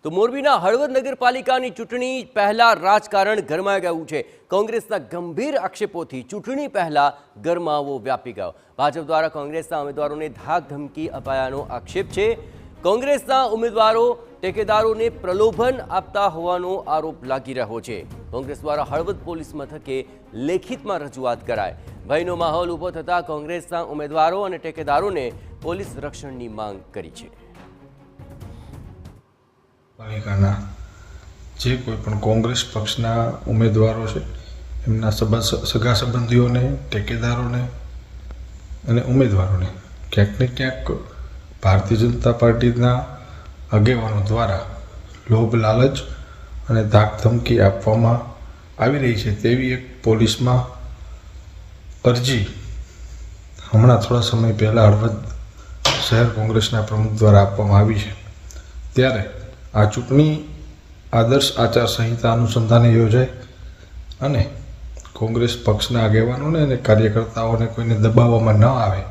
તો મોરબીના હળવદ નગરપાલિકાની ચૂંટણી પહેલા રાજકારણ ગરમાઈ ગયું છે। કોંગ્રેસના ગંભીર આક્ષેપોથી ચૂંટણી પહેલા ગરમાવો વ્યાપી ગયો। ભાજપ દ્વારા કોંગ્રેસના ઉમેદવારોને ધાક ધમકી અપાયાનો આક્ષેપ છે। કોંગ્રેસના ઉમેદવારો ટેકેદારોને પ્રલોભન આપતા હોવાનો આરોપ લાગી રહ્યો છે। કોંગ્રેસ દ્વારા હળવદ પોલીસ મથકે લેખિતમાં રજૂઆત કરાઈ। ભયનો માહોલ ઊભો થતા કોંગ્રેસના ઉમેદવારો અને ટેકેદારોને પોલીસ રક્ષણની માંગ કરી છે। પાલિકાના જે કોઈ પણ કોંગ્રેસ પક્ષના ઉમેદવારો છે એમના સગા સંબંધીઓને, ટેકેદારોને અને ઉમેદવારોને ક્યાંક ને ક્યાંક ભારતીય જનતા પાર્ટીના આગેવાનો દ્વારા લોભ લાલચ અને ધાક ધમકી આપવામાં આવી રહી છે તેવી એક પોલીસમાં અરજી હમણાં થોડા સમય પહેલાં હળવદ શહેર કોંગ્રેસના પ્રમુખ દ્વારા આપવામાં આવી છે। ત્યારે આ ચૂંટણી આદર્શ આચાર સંહિતા અનુસંધાને યોજાય અને કોંગ્રેસ પક્ષના આગેવાનોને અને કાર્યકર્તાઓને કોઈને દબાવવામાં ન આવે